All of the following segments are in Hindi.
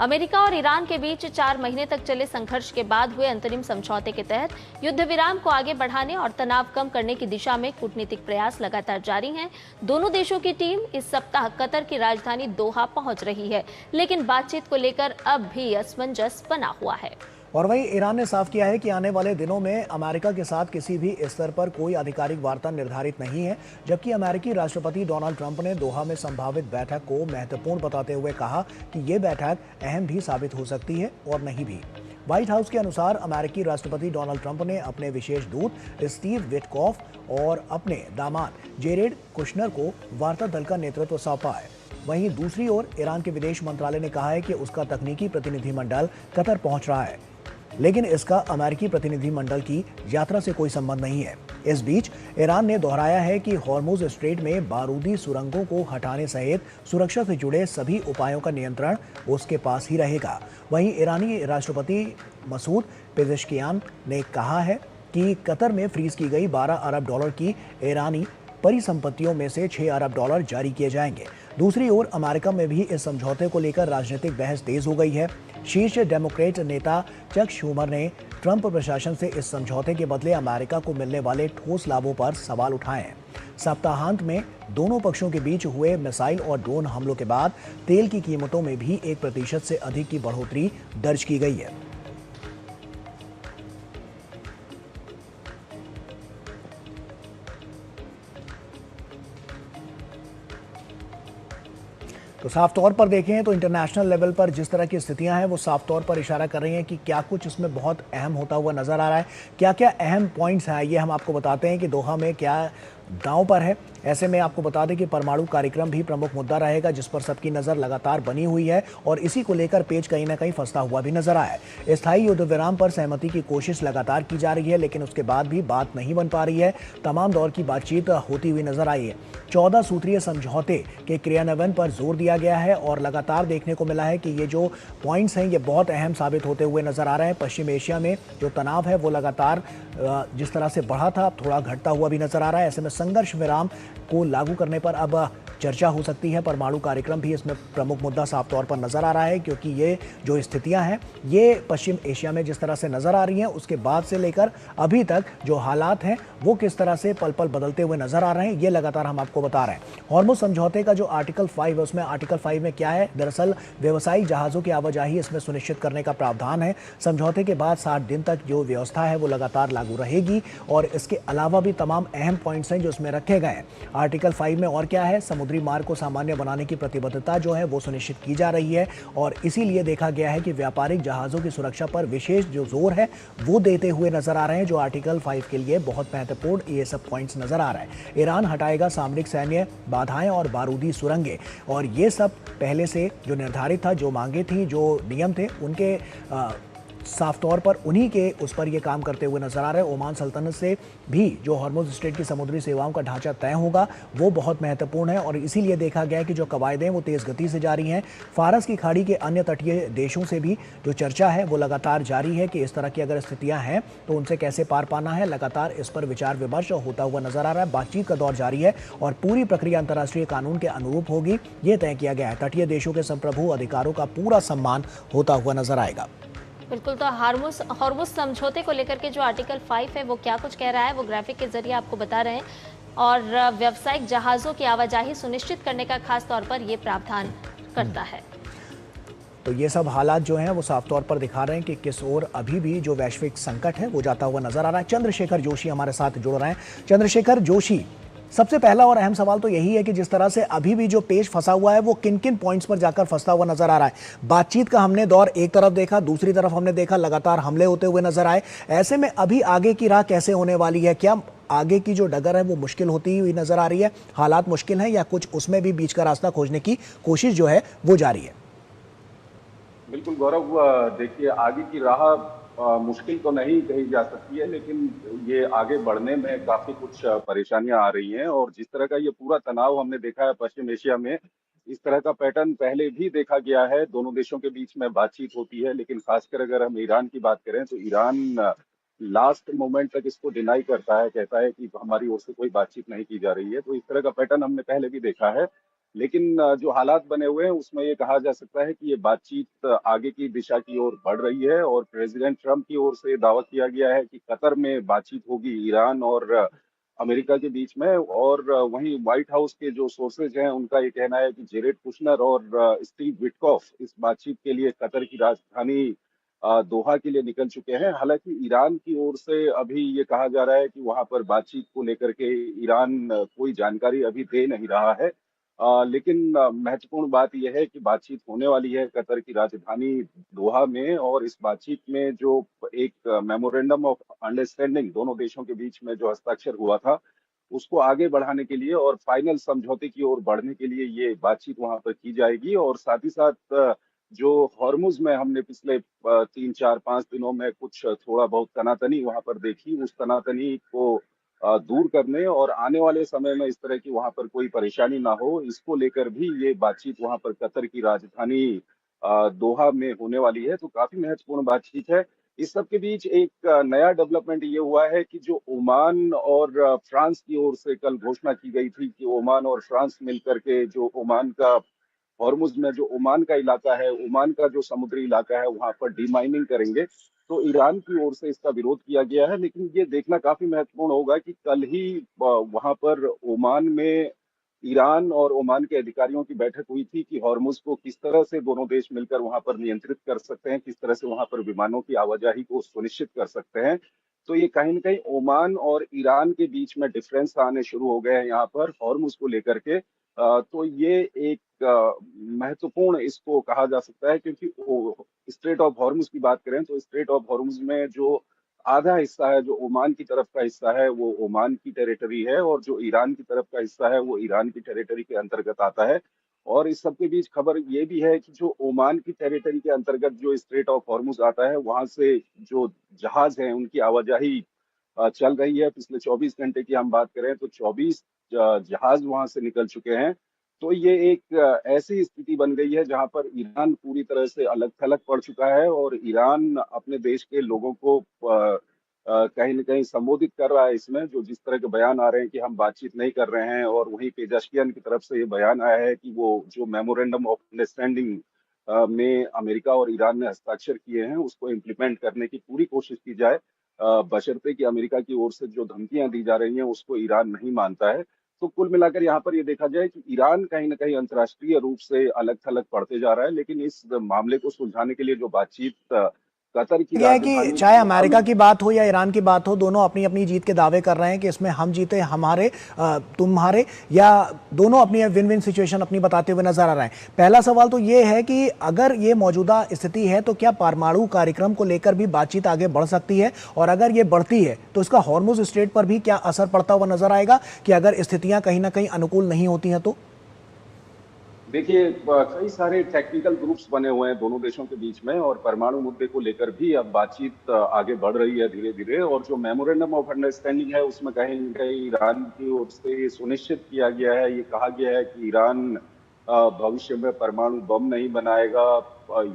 अमेरिका और ईरान के बीच 4 महीने तक चले संघर्ष के बाद हुए अंतरिम समझौते के तहत युद्ध विराम को आगे बढ़ाने और तनाव कम करने की दिशा में कूटनीतिक प्रयास लगातार जारी हैं। दोनों देशों की टीम इस सप्ताह कतर की राजधानी दोहा पहुंच रही है, लेकिन बातचीत को लेकर अब भी असमंजस बना हुआ है। और वहीं ईरान ने साफ किया है कि आने वाले दिनों में अमेरिका के साथ किसी भी स्तर पर कोई आधिकारिक वार्ता निर्धारित नहीं है, जबकि अमेरिकी राष्ट्रपति डोनाल्ड ट्रंप ने दोहा में संभावित बैठक को महत्वपूर्ण बताते हुए कहा कि ये बैठक अहम भी साबित हो सकती है और नहीं भी। व्हाइट हाउस के अनुसार अमेरिकी राष्ट्रपति डोनाल्ड ट्रंप ने अपने विशेष दूत स्टीव विटकॉफ और अपने दामाद जेरेड कुशनर को वार्ता दल का नेतृत्व सौंपा है। वहीं दूसरी ओर ईरान के विदेश मंत्रालय ने कहा है कि उसका तकनीकी प्रतिनिधिमंडल कतर पहुंच रहा है, लेकिन इसका अमेरिकी प्रतिनिधिमंडल की यात्रा से कोई संबंध नहीं है। इस बीच ईरान ने दोहराया है कि हॉर्मुज स्ट्रेट में बारूदी सुरंगों को हटाने सहित सुरक्षा से जुड़े सभी उपायों का नियंत्रण उसके पास ही रहेगा। वहीं ईरानी राष्ट्रपति मसूद पेजेश्कियान ने कहा है कि कतर में फ्रीज की गई 12 अरब डॉलर की ईरानी परिसंपत्तियों में से 6 अरब डॉलर जारी किए जाएंगे। दूसरी ओर अमेरिका में भी इस समझौते को लेकर राजनीतिक बहस तेज हो गई है। शीर्ष डेमोक्रेट नेता चक शूमर ने ट्रंप प्रशासन से इस समझौते के बदले अमेरिका को मिलने वाले ठोस लाभों पर सवाल उठाए हैं। सप्ताहांत में दोनों पक्षों के बीच हुए मिसाइल और ड्रोन हमलों के बाद तेल की कीमतों में भी 1% से अधिक की बढ़ोतरी दर्ज की गई है। तो साफ तौर पर देखें तो इंटरनेशनल लेवल पर जिस तरह की स्थितियां हैं वो साफ तौर पर इशारा कर रही हैं कि क्या कुछ इसमें बहुत अहम होता हुआ नजर आ रहा है। क्या क्या अहम पॉइंट्स हैं ये हम आपको बताते हैं कि दोहा में क्या दांव पर है। ऐसे में आपको बता दें कि परमाणु कार्यक्रम भी प्रमुख मुद्दा रहेगा, जिस पर सबकी नजर लगातार बनी हुई है और इसी को लेकर पेच कहीं ना कहीं फंसता हुआ भी नजर आया है। स्थायी युद्ध विराम पर सहमति की कोशिश लगातार की जा रही है, लेकिन उसके बाद भी बात नहीं बन पा रही है। तमाम दौर की बातचीत होती हुई नजर आई है। 14 सूत्रीय समझौते के क्रियान्वयन पर जोर दिया गया है और लगातार देखने को मिला है कि ये जो पॉइंट्स हैं ये बहुत अहम साबित होते हुए नजर आ रहे हैं। पश्चिम एशिया में जो तनाव है वो लगातार जिस तरह से बढ़ा था, अब थोड़ा घटता हुआ भी नजर आ रहा है। ऐसे में संघर्ष विराम को लागू करने पर अब चर्चा हो सकती है। परमाणु कार्यक्रम भी इसमें प्रमुख मुद्दा साफ तौर पर नजर आ रहा है, क्योंकि ये जो स्थितियां हैं ये पश्चिम एशिया में जिस तरह से नजर आ रही हैं उसके बाद से लेकर अभी तक जो हालात हैं वो किस तरह से पल पल बदलते हुए नजर आ रहे हैं, ये लगातार हम आपको बता रहे हैं। हॉर्मुज समझौते का जो आर्टिकल 5 है उसमें आर्टिकल 5 में क्या है, दरअसल व्यवसायिक जहाजों की आवाजाही इसमें सुनिश्चित करने का प्रावधान है। समझौते के बाद 60 दिन तक जो व्यवस्था है वो लगातार लागू रहेगी और इसके अलावा भी तमाम अहम पॉइंट्स हैं जो इसमें रखे गए हैं। आर्टिकल 5 में और क्या है, समुद्री मार्ग को सामान्य बनाने की प्रतिबद्धता जो है वो सुनिश्चित की जा रही है और इसीलिए देखा गया है कि व्यापारिक जहाजों की सुरक्षा पर विशेष जो जोर है वो देते हुए नजर आ रहे हैं, जो आर्टिकल 5 के लिए बहुत महत्वपूर्ण ये सब पॉइंट्स नजर आ रहे हैं। ईरान हटाएगा सामरिक सैन्य बाधाएं और बारूदी सुरंगें, और ये सब पहले से जो निर्धारित था, जो मांगे थी, जो नियम थे उनके साफ तौर पर उन्हीं के उस पर ये काम करते हुए नजर आ रहे हैं। ओमान सल्तनत से भी जो हॉर्मुज स्ट्रेट की समुद्री सेवाओं का ढांचा तय होगा वो बहुत महत्वपूर्ण है और इसीलिए देखा गया कि जो कवायदें वो तेज गति से जारी हैं। फारस की खाड़ी के अन्य तटीय देशों से भी जो चर्चा है वो लगातार जारी है कि इस तरह की अगर स्थितियां हैं तो उनसे कैसे पार पाना है। लगातार इस पर विचार विमर्श होता हुआ नजर आ रहा है। बातचीत का दौर जारी है और पूरी प्रक्रिया अंतर्राष्ट्रीय कानून के अनुरूप होगी, ये तय किया गया है। तटीय देशों के संप्रभु अधिकारों का पूरा सम्मान होता हुआ नजर आएगा। बिल्कुल, तो हॉर्मुज समझौते को लेकर के जो आर्टिकल 5 है वो क्या कुछ कह रहा है वो ग्राफिक के जरिए आपको बता रहे हैं और व्यावसायिक जहाज़ों की आवाजाही सुनिश्चित करने का खास तौर पर ये प्रावधान करता है। तो ये सब हालात जो हैं वो साफ तौर पर दिखा रहे हैं कि किस ओर अभी भी जो वैश्विक संकट है वो जाता हुआ नजर आ रहा है। चंद्रशेखर जोशी हमारे साथ जुड़ रहे हैं। चंद्रशेखर जोशी, सबसे पहला और अहम सवाल तो यही है कि जिस तरह से अभी भी जो पेश फंसा हुआ है वो किन किन पॉइंट्स पर जाकर फंसता हुआ नजर आ रहा है। बातचीत का हमने दौर एक तरफ देखा, दूसरी तरफ हमने देखा लगातार हमले होते हुए नजर आए। ऐसे में अभी आगे की राह कैसे होने वाली है? क्या आगे की जो डगर है वो मुश्किल होती हुई नजर आ रही है? हालात मुश्किल हैं या कुछ उसमें भी बीच का रास्ता खोजने की कोशिश जो है वो जारी है? बिल्कुल गौरव, देखिए आगे की राह मुश्किल तो नहीं कही जा सकती है, लेकिन ये आगे बढ़ने में काफी कुछ परेशानियां आ रही हैं। और जिस तरह का ये पूरा तनाव हमने देखा है पश्चिम एशिया में, इस तरह का पैटर्न पहले भी देखा गया है। दोनों देशों के बीच में बातचीत होती है, लेकिन खासकर अगर हम ईरान की बात करें तो ईरान लास्ट मोमेंट तक इसको डिनाई करता है, कहता है कि हमारी ओर से कोई बातचीत नहीं की जा रही है। तो इस तरह का पैटर्न हमने पहले भी देखा है। लेकिन जो हालात बने हुए हैं उसमें ये कहा जा सकता है कि ये बातचीत आगे की दिशा की ओर बढ़ रही है और प्रेसिडेंट ट्रंप की ओर से दावा किया गया है कि कतर में बातचीत होगी ईरान और अमेरिका के बीच में। और वहीं व्हाइट हाउस के जो सोर्सेज हैं उनका ये कहना है कि जेरेड कुशनर और स्टीव विटकॉफ इस बातचीत के लिए कतर की राजधानी दोहा के लिए निकल चुके हैं। हालांकि ईरान की ओर से अभी ये कहा जा रहा है कि वहां पर बातचीत को लेकर के ईरान कोई जानकारी अभी दे नहीं रहा है। लेकिन महत्वपूर्ण बात यह है कि बातचीत होने वाली है कतर की राजधानी दोहा में, और इस बातचीत में जो एक मेमोरेंडम ऑफ अंडरस्टैंडिंग दोनों देशों के बीच में जो हस्ताक्षर हुआ था उसको आगे बढ़ाने के लिए और फाइनल समझौते की ओर बढ़ने के लिए ये बातचीत वहां पर की जाएगी। और साथ ही साथ जो हॉर्मुज में हमने पिछले 3 4 5 दिनों में कुछ थोड़ा बहुत तनातनी वहां पर देखी, उस तनातनी को दूर करने और आने वाले समय में इस तरह की वहां पर कोई परेशानी ना हो, इसको लेकर भी ये बातचीत वहां पर कतर की राजधानी दोहा में होने वाली है। तो काफी महत्वपूर्ण बातचीत है। इस सब के बीच एक नया डेवलपमेंट ये हुआ है कि जो ओमान और फ्रांस की ओर से कल घोषणा की गई थी कि ओमान और फ्रांस मिलकर के जो ओमान का हॉर्मुज में जो ओमान का इलाका है, ओमान का जो समुद्री इलाका है वहां पर डीमाइनिंग करेंगे, तो ईरान की ओर से इसका विरोध किया गया है। लेकिन ये देखना काफी महत्वपूर्ण होगा कि कल ही वहां पर ओमान में ईरान और ओमान के अधिकारियों की बैठक हुई थी कि हॉर्मुज को किस तरह से दोनों देश मिलकर वहां पर नियंत्रित कर सकते हैं, किस तरह से वहां पर विमानों की आवाजाही को सुनिश्चित कर सकते हैं। तो ये कहीं ना कहीं ओमान और ईरान के बीच में डिफरेंस आने शुरू हो गए हैं यहाँ पर हॉर्मुज को लेकर के। तो ये एक महत्वपूर्ण इसको कहा जा सकता है, क्योंकि स्ट्रेट ऑफ हॉर्मुज की बात करें तो स्ट्रेट ऑफ हॉर्मुज में जो आधा हिस्सा है, जो ओमान की तरफ का हिस्सा है, वो ओमान की टेरिटरी है, और जो ईरान की तरफ का हिस्सा है वो ईरान की टेरिटरी के अंतर्गत आता है। और इस सब के बीच खबर ये भी है कि जो ओमान की टेरिटरी के अंतर्गत जो स्ट्रेट ऑफ हॉर्मुज आता है वहां से जो जहाज हैं उनकी आवाजाही चल रही है। पिछले 24 घंटे की हम बात करें तो 24 जहाज वहां से निकल चुके हैं। तो ये एक ऐसी स्थिति बन गई है जहां पर ईरान पूरी तरह से अलग थलग पड़ चुका है, और ईरान अपने देश के लोगों को कहीं न कहीं संबोधित कर रहा है इसमें। जो जिस तरह के बयान आ रहे हैं कि हम बातचीत नहीं कर रहे हैं, और वहीं पेजेशकियान की तरफ से ये बयान आया है कि वो जो मेमोरेंडम ऑफ अंडरस्टैंडिंग में अमेरिका और ईरान ने हस्ताक्षर किए हैं उसको इम्प्लीमेंट करने की पूरी कोशिश की जाए, बशर्ते कि अमेरिका की ओर से जो धमकियां दी जा रही हैं उसको ईरान नहीं मानता है। तो कुल मिलाकर यहाँ पर ये देखा जाए कि ईरान कहीं ना कहीं अंतर्राष्ट्रीय रूप से अलग थलग पड़ते जा रहा है, लेकिन इस मामले को सुलझाने के लिए जो बातचीत कतर की यह है कि राजधानी चाहे दोहा अमेरिका में। की बात हो या ईरान की बात हो, दोनों अपनी अपनी जीत के दावे कर रहे हैं कि इसमें हम जीते हमारे तुम्हारे, या दोनों अपनी विन विन सिचुएशन अपनी बताते हुए नजर आ रहे हैं। पहला सवाल तो ये है कि अगर ये मौजूदा स्थिति है तो क्या परमाणु कार्यक्रम को लेकर भी बातचीत आगे बढ़ सकती है, और अगर ये बढ़ती है तो इसका हॉर्मुज स्ट्रेट पर भी क्या असर पड़ता हुआ नजर आएगा कि अगर स्थितियां कहीं ना कहीं अनुकूल नहीं होती हैं तो? देखिए, कई सारे टेक्निकल ग्रुप्स बने हुए हैं दोनों देशों के बीच में, और परमाणु मुद्दे को लेकर भी अब बातचीत आगे बढ़ रही है धीरे धीरे। और जो मेमोरेंडम ऑफ अंडरस्टैंडिंग है उसमें कहीं न कहीं ईरान की ओर से ये सुनिश्चित किया गया है, ये कहा गया है कि ईरान भविष्य में परमाणु बम नहीं बनाएगा,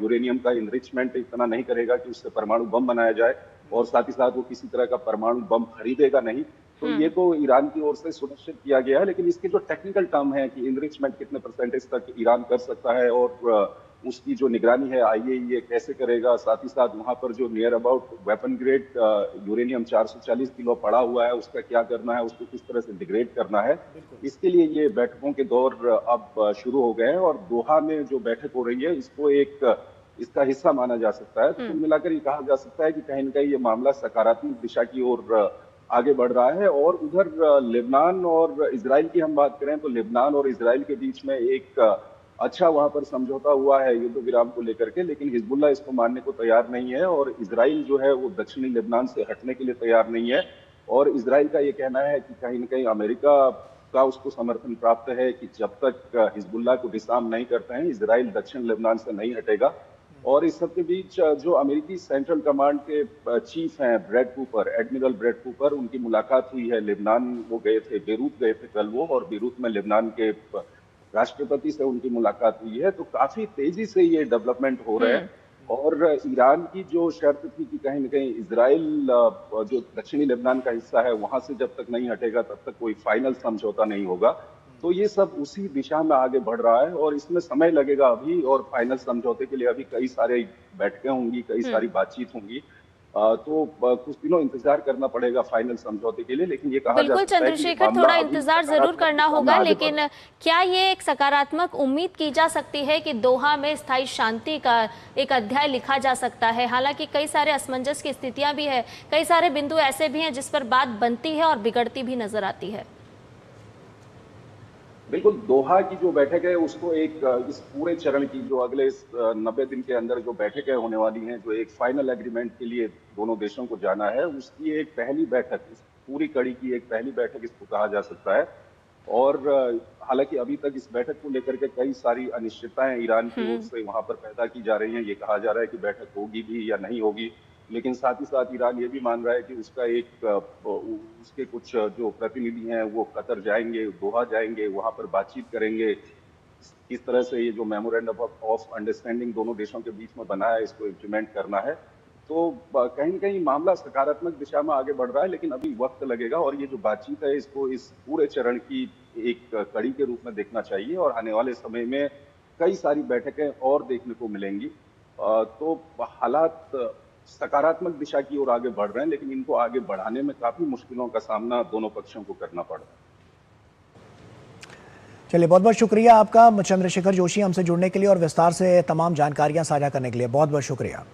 यूरेनियम का इनरिचमेंट इतना नहीं करेगा कि उससे परमाणु बम बनाया जाए, और साथ ही साथ वो किसी तरह का परमाणु बम खरीदेगा नहीं। तो ये तो ईरान की ओर से सुनिश्चित किया गया है, लेकिन इसके जो टेक्निकल टर्म है कि इनरिचमेंट कितने परसेंटेज तक ईरान कर सकता है, और उसकी जो निगरानी है आईएईए कैसे करेगा, साथ ही साथ वहां पर जो near about weapon grade uranium 440 kilo पड़ा हुआ है उसका क्या करना है, उसको किस तरह से डिग्रेड करना है, इसके लिए ये बैठकों के दौर अब शुरू हो गए हैं। और दोहा में जो बैठक हो रही है इसको एक इसका हिस्सा माना जा सकता है। तो कुल मिलाकर ये कहा जा सकता है कि कहीं न कहीं ये मामला सकारात्मक दिशा की ओर आगे बढ़ रहा है। और उधर लेबनान और इजराइल की हम बात करें तो लेबनान और इजराइल के बीच में एक अच्छा वहां पर समझौता हुआ है युद्ध विराम को लेकर के, लेकिन हिजबुल्लाह इसको मानने को तैयार नहीं है, और इजराइल जो है वो दक्षिणी लेबनान से हटने के लिए तैयार नहीं है। और इजराइल का ये कहना है कि कहीं न कहीं अमेरिका का उसको समर्थन प्राप्त है कि जब तक हिजबुल्लाह को डिसआर्म नहीं करते हैं इजराइल दक्षिण लेबनान से नहीं हटेगा। और इस सब के बीच जो अमेरिकी सेंट्रल कमांड के चीफ हैं Brad Cooper, admiral Brad Cooper, उनकी मुलाकात हुई है लेबनान। वो गए थे, बेरूत गए थे कल वो, और बेरूत में लेबनान के राष्ट्रपति से उनकी मुलाकात हुई है। तो काफी तेजी से ये डेवलपमेंट हो रहे हैं। और ईरान की जो शर्त थी कि कहीं न कहीं इजराइल जो दक्षिणी लेबनान का हिस्सा है वहां से जब तक नहीं हटेगा तब तक कोई फाइनल समझौता नहीं होगा। तो ये सब उसी दिशा में आगे बढ़ रहा है और इसमें समय लगेगा अभी, और फाइनल समझौते के लिए अभी कई सारे बैठकें होंगी, कई सारी बातचीत होंगी। तो कुछ दिनों इंतजार करना पड़ेगा फाइनल समझौते के लिए, लेकिन ये कहा जा बिल्कुल सकता है कि ये चंद्रशेखर, मामला थोड़ा अभी इंतजार जरूर सकारात्मक करना दिशा में होगा, आगे बढ़ लेकिन रहा है। क्या ये एक सकारात्मक उम्मीद की जा सकती है कि दोहा में स्थायी शांति का एक अध्याय लिखा जा सकता है? हालांकि कई सारे असमंजस की स्थितियां भी है, कई सारे बिंदु ऐसे भी हैं जिस पर बात बनती है और बिगड़ती भी नजर आती है। बिल्कुल, दोहा की जो बैठक है उसको एक इस पूरे चरण की जो अगले 90 दिन के अंदर जो बैठकें होने वाली हैं, जो एक फाइनल एग्रीमेंट के लिए दोनों देशों को जाना है, उसकी एक पहली बैठक, इस पूरी कड़ी की एक पहली बैठक इसको कहा जा सकता है। और हालांकि अभी तक इस बैठक को लेकर के कई सारी अनिश्चितताएं ईरान की ओर से वहां पर पैदा की जा रही हैं। ये कहा जा रहा है कि बैठक होगी भी या नहीं होगी, लेकिन साथ ही साथ ईरान ये भी मान रहा है कि उसका एक उसके कुछ जो प्रतिनिधि हैं वो कतर जाएंगे, दोहा जाएंगे, वहां पर बातचीत करेंगे। किस तरह से ये जो मेमोरेंडम ऑफ अंडरस्टैंडिंग दोनों देशों के बीच में बना है, इसको इम्प्लीमेंट करना है। तो कहीं न कहीं मामला सकारात्मक दिशा में आगे बढ़ रहा है, लेकिन अभी वक्त लगेगा और ये जो बातचीत है इसको इस पूरे चरण की एक कड़ी के रूप में देखना चाहिए और आने वाले समय में कई सारी बैठकें और देखने को मिलेंगी। तो हालात सकारात्मक दिशा की ओर आगे बढ़ रहे हैं, लेकिन इनको आगे बढ़ाने में काफी मुश्किलों का सामना दोनों पक्षों को करना पड़ रहा है। चलिए, बहुत बहुत शुक्रिया आपका चंद्रशेखर जोशी, हमसे जुड़ने के लिए और विस्तार से तमाम जानकारियां साझा करने के लिए बहुत बहुत शुक्रिया।